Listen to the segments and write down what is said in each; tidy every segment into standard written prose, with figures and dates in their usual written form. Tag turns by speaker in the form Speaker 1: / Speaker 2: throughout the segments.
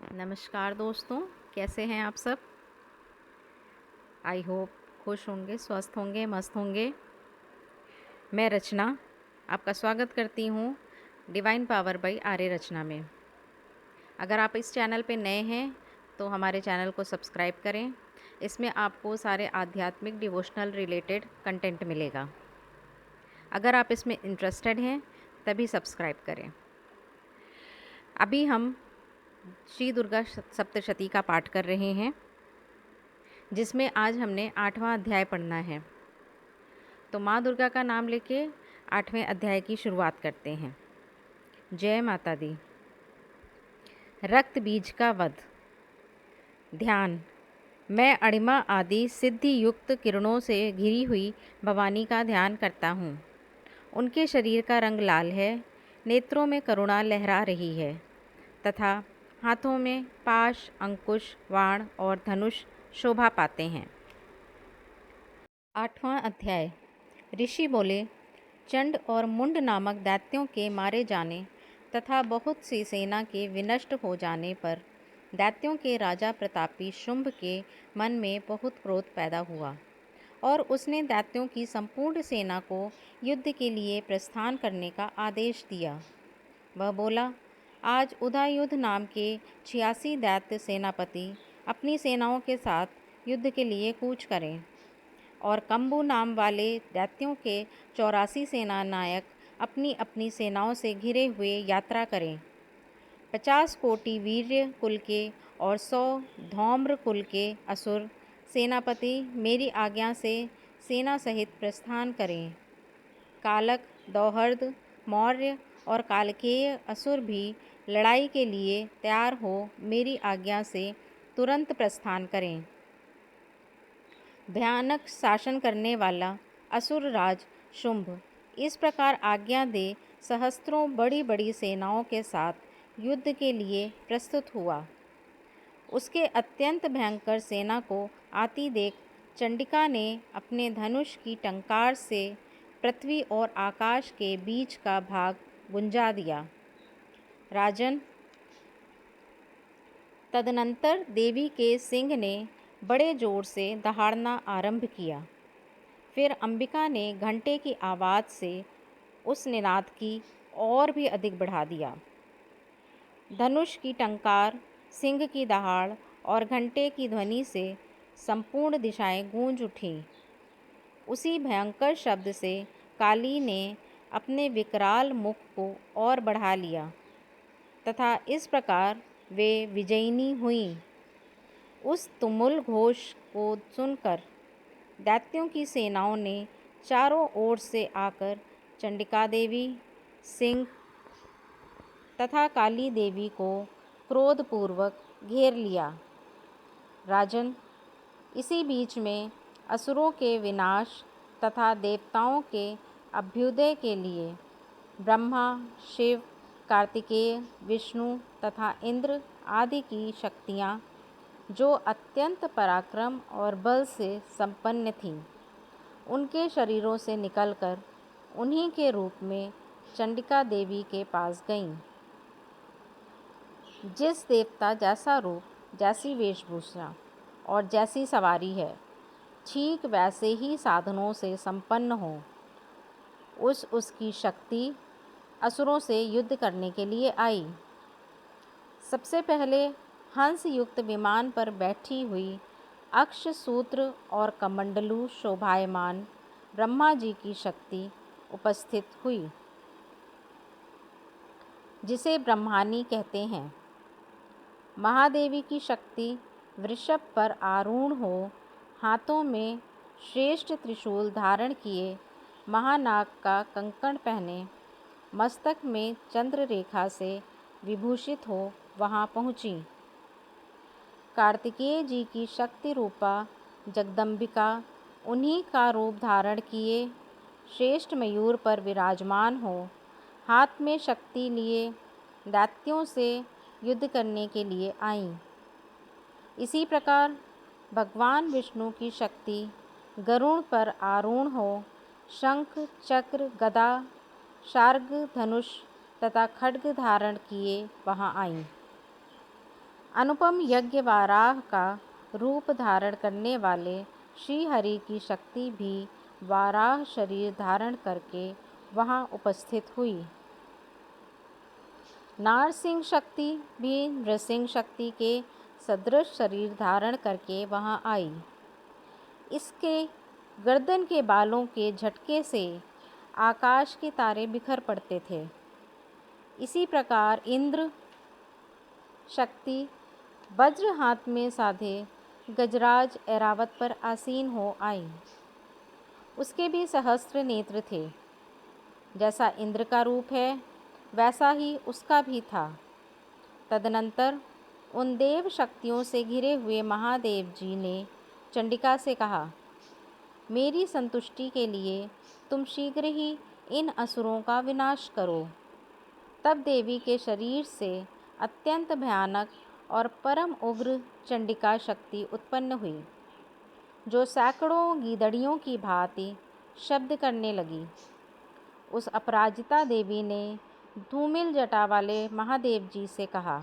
Speaker 1: नमस्कार दोस्तों, कैसे हैं आप सब। आई होप खुश होंगे, स्वस्थ होंगे, मस्त होंगे। मैं रचना आपका स्वागत करती हूँ डिवाइन पावर बाय आर्य रचना में। अगर आप इस चैनल पे नए हैं तो हमारे चैनल को सब्सक्राइब करें। इसमें आपको सारे आध्यात्मिक डिवोशनल रिलेटेड कंटेंट मिलेगा। अगर आप इसमें इंटरेस्टेड हैं तभी सब्सक्राइब करें। अभी हम श्री दुर्गा सप्तशती का पाठ कर रहे हैं, जिसमें आज हमने 8वां अध्याय पढ़ना है। तो माँ दुर्गा का नाम लेके 8वें अध्याय की शुरुआत करते हैं। जय माता दी। रक्त बीज का वध। ध्यान। मैं अणिमा आदि सिद्धि युक्त किरणों से घिरी हुई भवानी का ध्यान करता हूँ। उनके शरीर का रंग लाल है, नेत्रों में करुणा लहरा रही है तथा हाथों में पाश, अंकुश, वाण और धनुष शोभा पाते हैं। 8वां अध्याय। ऋषि बोले, चंड और मुंड नामक दैत्यों के मारे जाने तथा बहुत सी सेना के विनष्ट हो जाने पर दैत्यों के राजा प्रतापी शुंभ के मन में बहुत क्रोध पैदा हुआ और उसने दैत्यों की संपूर्ण सेना को युद्ध के लिए प्रस्थान करने का आदेश दिया। वह बोला, आज उदययुध नाम के 86 दैत्य सेनापति अपनी सेनाओं के साथ युद्ध के लिए कूच करें और कंबू नाम वाले दैत्यों के 84 सेना नायक अपनी अपनी सेनाओं से घिरे हुए यात्रा करें। 50 कोटि वीर्य कुल के और 100 धौम्र कुल के असुर सेनापति मेरी आज्ञा से सेना सहित प्रस्थान करें। कालक, दौहर्द, मौर्य और कालकेय असुर भी लड़ाई के लिए तैयार हो मेरी आज्ञा से तुरंत प्रस्थान करें। भयानक शासन करने वाला असुर राज शुंभ इस प्रकार आज्ञा दे सहस्त्रों बड़ी बड़ी सेनाओं के साथ युद्ध के लिए प्रस्तुत हुआ। उसके अत्यंत भयंकर सेना को आती देख चंडिका ने अपने धनुष की टंकार से पृथ्वी और आकाश के बीच का भाग गुंजा दिया। राजन, तदनंतर देवी के सिंह ने बड़े जोर से दहाड़ना आरंभ किया। फिर अंबिका ने घंटे की आवाज़ से उस निनाद की और भी अधिक बढ़ा दिया। धनुष की टंकार, सिंह की दहाड़ और घंटे की ध्वनि से संपूर्ण दिशाएं गूंज उठीं। उसी भयंकर शब्द से काली ने अपने विकराल मुख को और बढ़ा लिया तथा इस प्रकार वे विजयिनी हुईं। उस तुमुल घोष को सुनकर दैत्यों की सेनाओं ने चारों ओर से आकर चंडिका देवी, सिंह तथा काली देवी को क्रोधपूर्वक घेर लिया। राजन, इसी बीच में असुरों के विनाश तथा देवताओं के अभ्युदय के लिए ब्रह्मा, शिव, कार्तिकेय, विष्णु तथा इंद्र आदि की शक्तियाँ, जो अत्यंत पराक्रम और बल से संपन्न थीं, उनके शरीरों से निकलकर उन्हीं के रूप में चंडिका देवी के पास गईं। जिस देवता जैसा रूप, जैसी वेशभूषा और जैसी सवारी है, ठीक वैसे ही साधनों से संपन्न हो, उसकी शक्ति असुरों से युद्ध करने के लिए आई। सबसे पहले हंस युक्त विमान पर बैठी हुई अक्ष सूत्र और कमंडलू शोभायमान ब्रह्मा जी की शक्ति उपस्थित हुई, जिसे ब्रह्मानी कहते हैं। महादेवी की शक्ति वृषभ पर आरूढ़ हो, हाथों में श्रेष्ठ त्रिशूल धारण किए, महानाग का कंकण पहने, मस्तक में चंद्र रेखा से विभूषित हो वहाँ पहुँची। कार्तिकेय जी की शक्ति रूपा जगदम्बिका उन्हीं का रूप धारण किए श्रेष्ठ मयूर पर विराजमान हो, हाथ में शक्ति लिए दैत्यों से युद्ध करने के लिए आईं। इसी प्रकार भगवान विष्णु की शक्ति गरुड़ पर आरूढ़ हो शंख, चक्र, गदा, शार्ग, धनुष तथा खड्ग धारण किए वहाँ आईं। अनुपम यज्ञ वाराह का रूप धारण करने वाले श्री हरि की शक्ति भी वाराह शरीर धारण करके वहाँ उपस्थित हुई। नारसिंह शक्ति भी नृसिंह शक्ति के सदृश शरीर धारण करके वहाँ आई। इसके गर्दन के बालों के झटके से आकाश के तारे बिखर पड़ते थे। इसी प्रकार इंद्र शक्ति वज्र हाथ में साधे गजराज ऐरावत पर आसीन हो आई। उसके भी सहस्त्र नेत्र थे। जैसा इंद्र का रूप है वैसा ही उसका भी था। तदनंतर उन देव शक्तियों से घिरे हुए महादेव जी ने चंडिका से कहा, मेरी संतुष्टि के लिए तुम शीघ्र ही इन असुरों का विनाश करो। तब देवी के शरीर से अत्यंत भयानक और परम उग्र चंडिका शक्ति उत्पन्न हुई, जो सैकड़ों गीदड़ियों की भांति शब्द करने लगी। उस अपराजिता देवी ने धूमिल जटा वाले महादेव जी से कहा,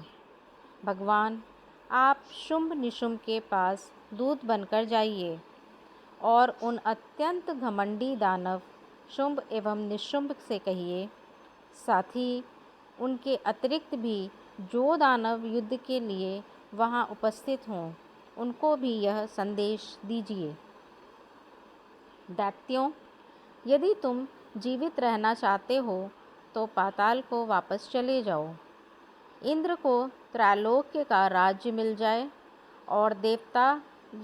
Speaker 1: भगवान, आप शुंभ निशुंभ के पास दूत बनकर जाइए और उन अत्यंत घमंडी दानव शुंभ एवं निशुंभ से कहिए, साथ ही उनके अतिरिक्त भी जो दानव युद्ध के लिए वहाँ उपस्थित हों, उनको भी यह संदेश दीजिए। दैत्यों, यदि तुम जीवित रहना चाहते हो तो पाताल को वापस चले जाओ। इंद्र को त्रैलोक्य का राज्य मिल जाए और देवता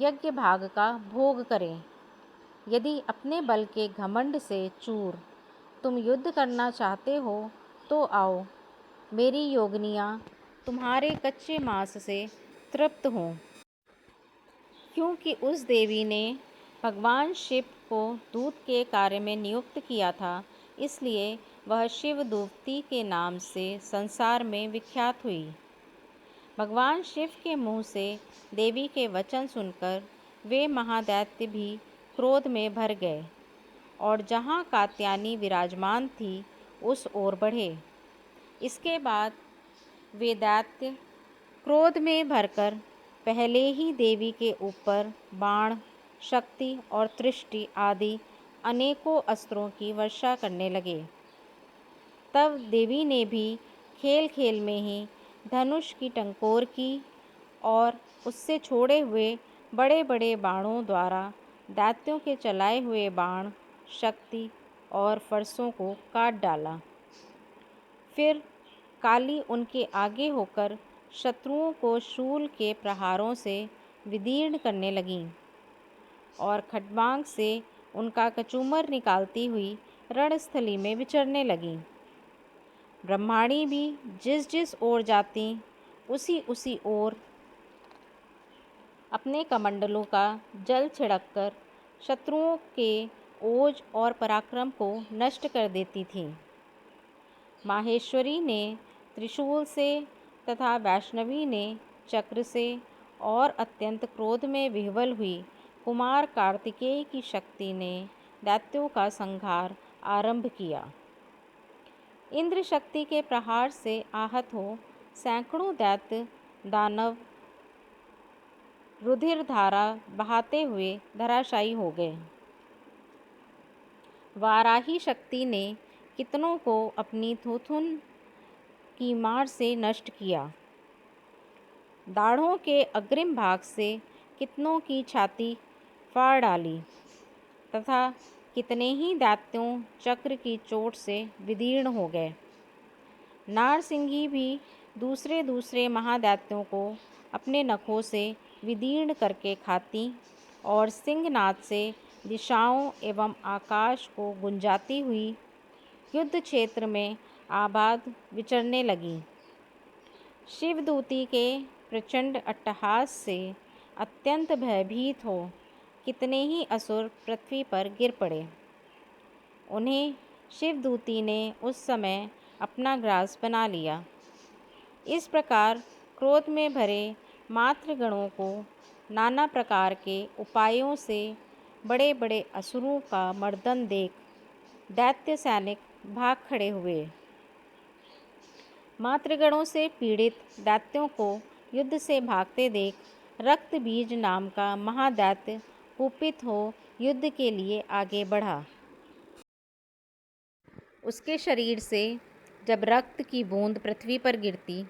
Speaker 1: यज्ञ भाग का भोग करें। यदि अपने बल के घमंड से चूर तुम युद्ध करना चाहते हो तो आओ, मेरी योगिनियाँ तुम्हारे कच्चे मांस से तृप्त हों। क्योंकि उस देवी ने भगवान शिव को दूत के कार्य में नियुक्त किया था, इसलिए वह शिवदूती के नाम से संसार में विख्यात हुई। भगवान शिव के मुँह से देवी के वचन सुनकर वे महादैत्य भी क्रोध में भर गए और जहाँ कात्यायनी विराजमान थी उस ओर बढ़े। इसके बाद वे दैत्य क्रोध में भरकर पहले ही देवी के ऊपर बाण, शक्ति और दृष्टि आदि अनेकों अस्त्रों की वर्षा करने लगे। तब देवी ने भी खेल खेल में ही धनुष की टंकोर की और उससे छोड़े हुए बड़े बड़े बाणों द्वारा दैत्यों के चलाए हुए बाण, शक्ति और फरसों को काट डाला। फिर काली उनके आगे होकर शत्रुओं को शूल के प्रहारों से विदीर्ण करने लगीं और खड्गांग से उनका कचूमर निकालती हुई रणस्थली में विचरने लगीं। ब्रह्माणी भी जिस जिस ओर जाती उसी उसी ओर अपने कमंडलों का जल छिड़ककर शत्रुओं के ओज और पराक्रम को नष्ट कर देती थीं। माहेश्वरी ने त्रिशूल से तथा वैष्णवी ने चक्र से और अत्यंत क्रोध में विह्वल हुई कुमार कार्तिकेय की शक्ति ने दैत्यों का संहार आरंभ किया। इंद्र शक्ति के प्रहार से आहत हो सैकड़ों दैत्य दानव रुधिर धारा बहाते हुए धराशायी हो गए। वाराही शक्ति ने कितनों को अपनी थूथुन की मार से नष्ट किया। दाढ़ों के अग्रिम भाग से कितनों की छाती फाड़ डाली तथा कितने ही दैत्यों चक्र की चोट से विदीर्ण हो गए। नारसिंही भी दूसरे दूसरे महादैत्यों को अपने नखों से विदीर्ण करके खाती और सिंहनाद से दिशाओं एवं आकाश को गुंजाती हुई युद्ध क्षेत्र में आबाद विचरने लगी। शिवदूती के प्रचंड अट्टहास से अत्यंत भयभीत हो कितने ही असुर पृथ्वी पर गिर पड़े। उन्हें शिवदूती ने उस समय अपना ग्रास बना लिया। इस प्रकार क्रोध में भरे मातृगणों को नाना प्रकार के उपायों से बड़े बड़े असुरों का मर्दन देख दैत्य सैनिक भाग खड़े हुए। मातृगणों से पीड़ित दैत्यों को युद्ध से भागते देख रक्त बीज नाम का महादैत्य कुपित हो युद्ध के लिए आगे बढ़ा। उसके शरीर से जब रक्त की बूंद पृथ्वी पर गिरती,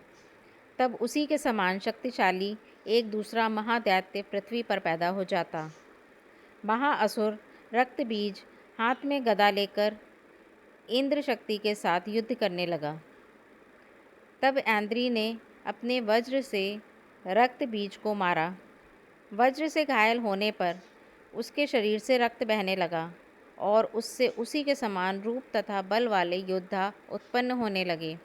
Speaker 1: तब उसी के समान शक्तिशाली एक दूसरा महादैत्य पृथ्वी पर पैदा हो जाता। महाअसुर रक्त बीज हाथ में गदा लेकर इंद्र शक्ति के साथ युद्ध करने लगा। तब ऐन्द्री ने अपने वज्र से रक्त बीज को मारा। वज्र से घायल होने पर उसके शरीर से रक्त बहने लगा और उससे उसी के समान रूप तथा बल वाले योद्धा उत्पन्न होने लगे।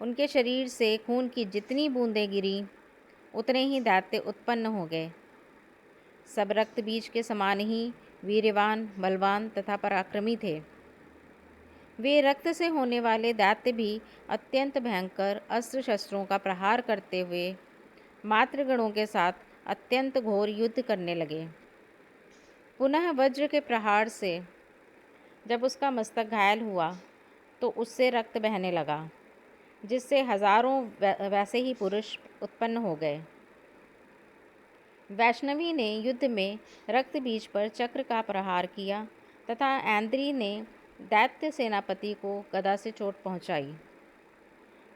Speaker 1: उनके शरीर से खून की जितनी बूंदें गिरी, उतने ही दैत्य उत्पन्न हो गए। सब रक्त बीज के समान ही वीर्यवान, बलवान तथा पराक्रमी थे। वे रक्त से होने वाले दैत्य भी अत्यंत भयंकर अस्त्र शस्त्रों का प्रहार करते हुए मातृगणों के साथ अत्यंत घोर युद्ध करने लगे। पुनः वज्र के प्रहार से जब उसका मस्तक घायल हुआ, तो उससे रक्त बहने लगा, जिससे हजारों वैसे ही पुरुष उत्पन्न हो गए। वैष्णवी ने युद्ध में रक्त बीज पर चक्र का प्रहार किया तथा ऐन्द्री ने दैत्य सेनापति को गदा से चोट पहुंचाई।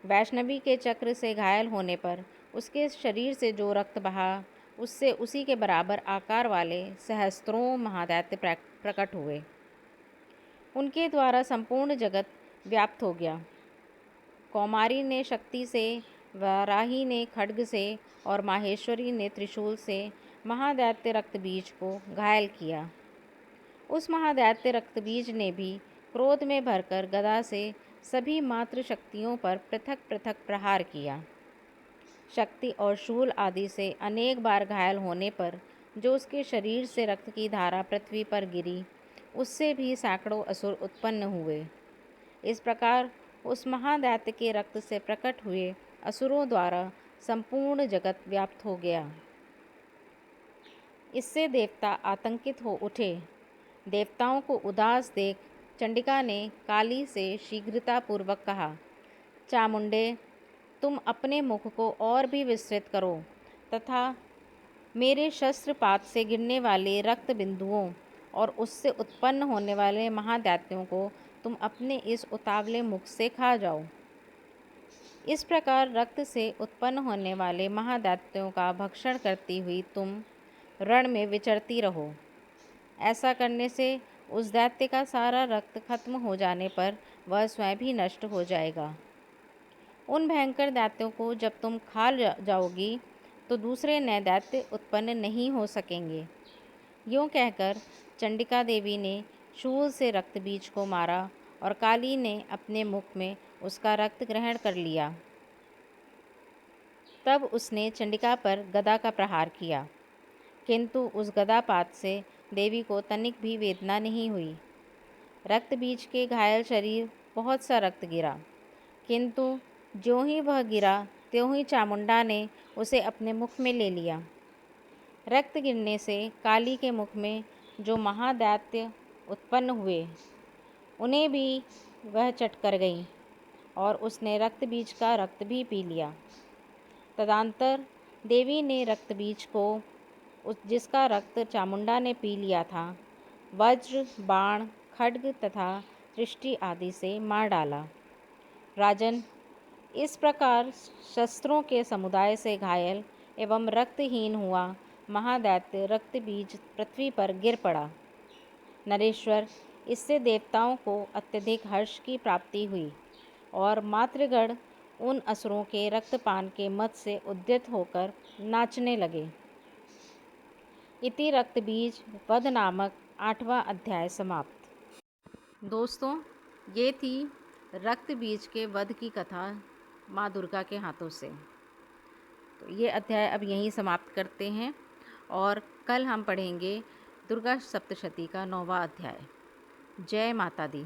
Speaker 1: वैष्णवी के चक्र से घायल होने पर उसके शरीर से जो रक्त बहा, उससे उसी के बराबर आकार वाले सहस्त्रों महादैत्य प्रकट हुए। उनके द्वारा संपूर्ण जगत व्याप्त हो गया। कौमारी ने शक्ति से, वाराही ने खड्ग से और माहेश्वरी ने त्रिशूल से महादैत्य रक्तबीज को घायल किया। उस महादैत्य रक्तबीज ने भी क्रोध में भरकर गदा से सभी मातृ शक्तियों पर पृथक पृथक प्रहार किया। शक्ति और शूल आदि से अनेक बार घायल होने पर जो उसके शरीर से रक्त की धारा पृथ्वी पर गिरी, उससे भी सैकड़ों असुर उत्पन्न हुए। इस प्रकार उस महादैत्य के रक्त से प्रकट हुए असुरों द्वारा संपूर्ण जगत व्याप्त हो गया। इससे देवता आतंकित हो उठे। देवताओं को उदास देख चंडिका ने काली से शीघ्रतापूर्वक कहा, चामुंडे, तुम अपने मुख को और भी विस्तृत करो तथा मेरे शस्त्रपात से गिरने वाले रक्त बिंदुओं और उससे उत्पन्न होने वाले महादैत्यों को तुम अपने इस उतावले मुख से खा जाओ। इस प्रकार रक्त से उत्पन्न होने वाले महादैत्यों का भक्षण करती हुई तुम रण में विचरती रहो। ऐसा करने से उस दैत्य का सारा रक्त खत्म हो जाने पर वह स्वयं भी नष्ट हो जाएगा। उन भयंकर दैत्यों को जब तुम खा जाओगी तो दूसरे नए दैत्य उत्पन्न नहीं हो सकेंगे। यूँ कहकर चंडिका देवी ने शूल से रक्त बीज को मारा और काली ने अपने मुख में उसका रक्त ग्रहण कर लिया। तब उसने चंडिका पर गदा का प्रहार किया, किंतु उस गदापात से देवी को तनिक भी वेदना नहीं हुई। रक्त बीज के घायल शरीर बहुत सा रक्त गिरा, किंतु ज्यों ही वह गिरा त्यों ही चामुंडा ने उसे अपने मुख में ले लिया। रक्त गिरने से काली के मुख में जो महादैत्य उत्पन्न हुए, उन्हें भी वह चट कर गई और उसने रक्त बीज का रक्त भी पी लिया। तदंतर देवी ने रक्त बीज को, जिसका रक्त चामुंडा ने पी लिया था, वज्र, बाण, खड्ग तथा दृष्टि आदि से मार डाला। राजन, इस प्रकार शस्त्रों के समुदाय से घायल एवं रक्तहीन हुआ महादैत्य रक्त बीज पृथ्वी पर गिर पड़ा। नरेश्वर, इससे देवताओं को अत्यधिक हर्ष की प्राप्ति हुई और मातृगण उन असुरों के रक्तपान के मद से उद्यत होकर नाचने लगे। इति रक्तबीज वध नामक 8वां अध्याय समाप्त। दोस्तों, ये थी रक्त बीज के वध की कथा माँ दुर्गा के हाथों से। तो ये अध्याय अब यहीं समाप्त करते हैं और कल हम पढ़ेंगे दुर्गा सप्तशती का 9वां अध्याय। जय माता दी।